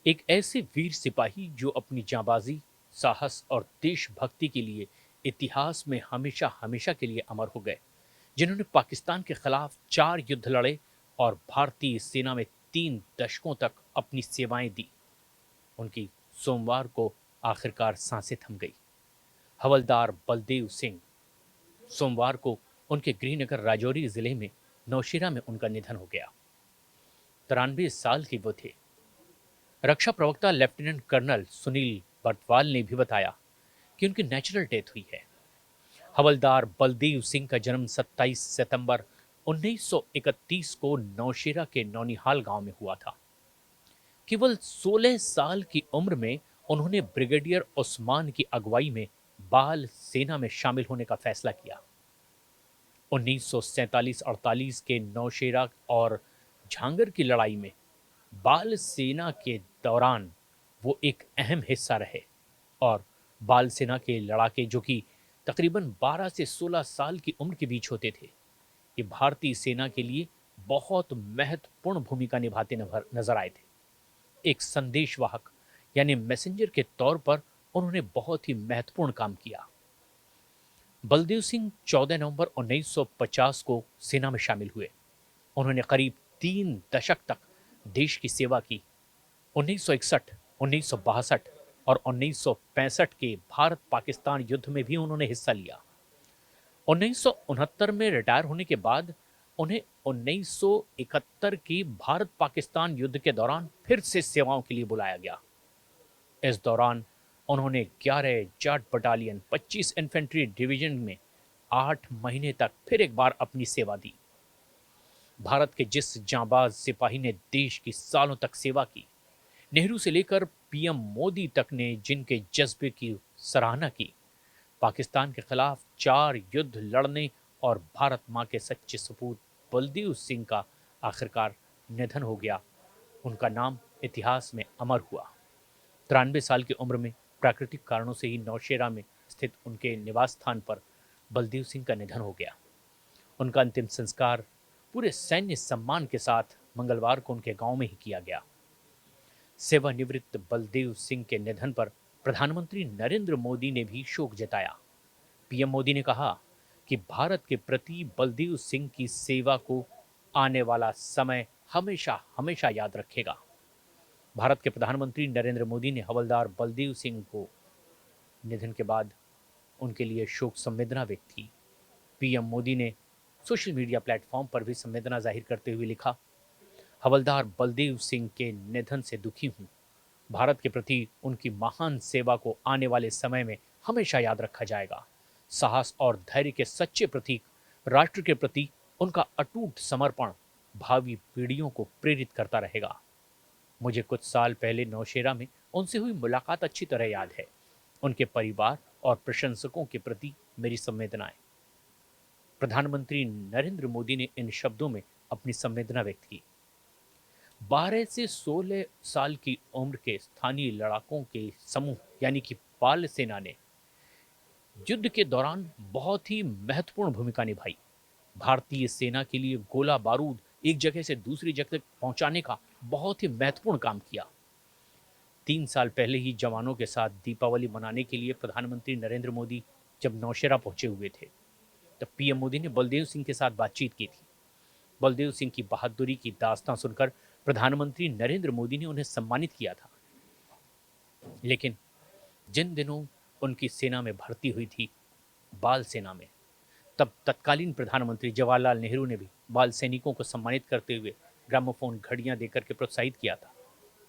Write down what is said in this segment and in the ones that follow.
एक ऐसे वीर सिपाही जो अपनी जांबाजी, साहस और देशभक्ति के लिए इतिहास में हमेशा हमेशा के लिए अमर हो गए, जिन्होंने पाकिस्तान के खिलाफ 4 युद्ध लड़े और भारतीय सेना में 3 दशकों तक अपनी सेवाएं दी। उनकी सोमवार को आखिरकार सांसें थम गई। हवलदार बलदेव सिंह। सोमवार को उनके गृहनगर राजौरी जिले में नौशेरा में उनका निधन हो गया। 93 साल के वो थे। रक्षा प्रवक्ता लेफ्टिनेंट कर्नल सुनील बर्तवाल ने भी बताया कि उनकी नेचुरल डेथ हुई है। हवलदार बलदेव सिंह का जन्म 27 सितंबर 1931 को नौशेरा के नौनिहाल गांव में हुआ था। केवल 16 साल की उम्र में उन्होंने ब्रिगेडियर उस्मान की अगुवाई में बाल सेना में शामिल होने का फैसला किया। 1947-48 के नौशेरा और झांगर की लड़ाई में बाल सेना के दौरान वो एक अहम हिस्सा रहे और बाल सेना के लड़ाके, जो कि तकरीबन 12 से 16 साल की उम्र के बीच होते थे, ये भारतीय सेना के लिए बहुत महत्वपूर्ण भूमिका निभाते नजर आए थे। एक संदेशवाहक यानी मैसेंजर के तौर पर उन्होंने बहुत ही महत्वपूर्ण काम किया। बलदेव सिंह 14 नवंबर 1950 को सेना में शामिल हुए। उन्होंने करीब 3 दशक तक देश की सेवा की। 1961, 1962 और 1965 के भारत पाकिस्तान युद्ध में भी उन्होंने हिस्सा लिया। 1969 में रिटायर होने के बाद उन्हें 1971 की भारत पाकिस्तान युद्ध के दौरान फिर से सेवाओं के लिए बुलाया गया। इस दौरान उन्होंने 11 जाट बटालियन 25 इन्फेंट्री डिवीजन में 8 महीने तक फिर एक बार अपनी सेवा दी। भारत के जिस जांबाज सिपाही ने देश की सालों तक सेवा की, नेहरू से लेकर पीएम मोदी तक ने जिनके जज्बे की सराहना की, पाकिस्तान के खिलाफ 4 युद्ध लड़ने और भारत मां के सच्चे सपूत बलदेव सिंह का आखिरकार निधन हो गया। उनका नाम इतिहास में अमर हुआ। 93 साल की उम्र में प्राकृतिक कारणों से ही नौशेरा में स्थित उनके निवास स्थान पर बलदेव सिंह का निधन हो गया। उनका अंतिम संस्कार पूरे सैन्य सम्मान के साथ मंगलवार को उनके गांव में ही किया गया। सेवानिवृत्त बलदेव सिंह के निधन पर प्रधानमंत्री नरेंद्र मोदी ने भी शोक जताया। पीएम मोदी ने कहा कि भारत के प्रति बलदेव सिंह की सेवा को आने वाला समय हमेशा हमेशा याद रखेगा। भारत के प्रधानमंत्री नरेंद्र मोदी ने हवलदार बलदेव सिंह को निधन के बाद उनके लिए शोक संवेदना व्यक्त की। पीएम मोदी ने सोशल मीडिया प्लेटफॉर्म पर भी संवेदना जाहिर करते हुए लिखा, हवलदार बलदेव सिंह के निधन से दुखी हूं। भारत के प्रति उनकी महान सेवा को आने वाले समय में हमेशा याद रखा जाएगा। साहस और धैर्य के सच्चे प्रतीक, राष्ट्र के प्रति उनका अटूट समर्पण भावी पीढ़ियों को प्रेरित करता रहेगा। मुझे कुछ साल पहले नौशेरा में उनसे हुई मुलाकात अच्छी तरह याद है। उनके परिवार और प्रशंसकों के प्रति मेरी संवेदनाएं। प्रधानमंत्री नरेंद्र मोदी ने इन शब्दों में अपनी संवेदना व्यक्त की। 12 से 16 साल की उम्र के स्थानीय लड़ाकों के समूह यानी कि बाल सेना ने युद्ध के दौरान बहुत ही महत्वपूर्ण भूमिका निभाई। भारतीय सेना के लिए गोला बारूद एक जगह से दूसरी जगह तक पहुंचाने का बहुत ही महत्वपूर्ण काम किया। 3 साल पहले ही जवानों के साथ दीपावली मनाने के लिए प्रधानमंत्री नरेंद्र मोदी जब नौशेरा पहुंचे हुए थे, तब पीएम मोदी ने बलदेव सिंह के साथ बातचीत की थी। बलदेव सिंह की बहादुरी की दास्तां सुनकर प्रधानमंत्री नरेंद्र मोदी ने उन्हें सम्मानित किया था। लेकिन जिन दिनों उनकी सेना में भर्ती हुई थी, बाल सेना में, तब तत्कालीन प्रधानमंत्री जवाहरलाल नेहरू ने भी बाल सैनिकों को सम्मानित करते हुए ग्रामोफोन घड़ियां देकर के प्रोत्साहित किया था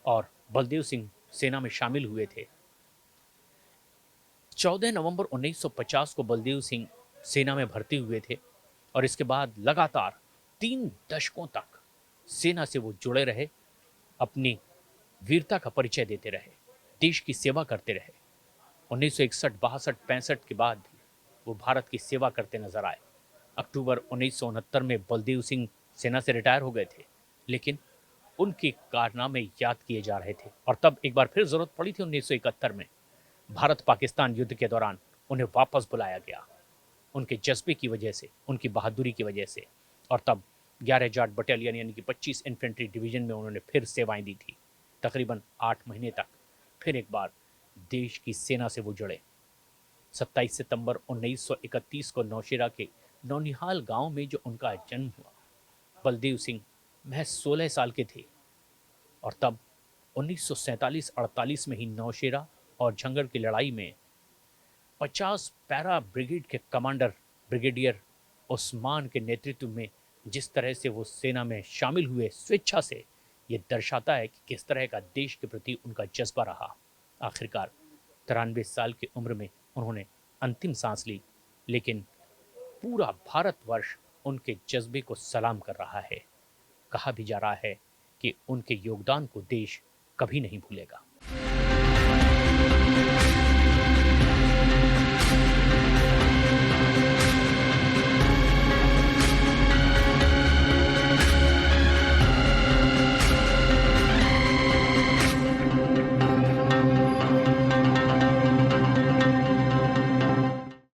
और बलदेव सिंह सेना में शामिल हुए थे। 14 नवंबर 1950 को बलदेव सिंह सेना में भर्ती हुए थे और इसके बाद लगातार 3 दशकों तक सेना से वो जुड़े रहे, अपनी वीरता का परिचय देते रहे, देश की सेवा करते रहे। 1961, 62, 65 के बाद भी वो भारत की सेवा करते नजर आए। अक्टूबर 1969 में बलदेव सिंह सेना से रिटायर हो गए थे, लेकिन उनके कारनामे याद किए जा रहे थे और तब एक बार फिर जरूरत पड़ी थी 1971 में। भारत पाकिस्तान युद्ध के दौरान उन्हें वापस बुलाया गया, उनके जज्बे की वजह से, उनकी बहादुरी की वजह से। और तब 11 जाट बटालियन यानी कि 25 इन्फेंट्री डिवीजन में उन्होंने फिर सेवाएं दी थी। तकरीबन 8 महीने तक फिर एक बार देश की सेना से वो जुड़े। 27 सितंबर 1931 को नौशेरा के नौनिहाल गांव में जो उनका जन्म हुआ, बलदेव सिंह महज 16 साल के थे और तब 1947-48 में ही नौशेरा और झंगर की लड़ाई में 50 पैरा ब्रिगेड के कमांडर ब्रिगेडियर उस्मान के नेतृत्व में जिस तरह से वो सेना में शामिल हुए स्वेच्छा से, ये दर्शाता है कि किस तरह का देश के प्रति उनका जज्बा रहा। आखिरकार 93 साल की उम्र में उन्होंने अंतिम सांस ली, लेकिन पूरा भारतवर्ष उनके जज्बे को सलाम कर रहा है। कहा भी जा रहा है कि उनके योगदान को देश कभी नहीं भूलेगा।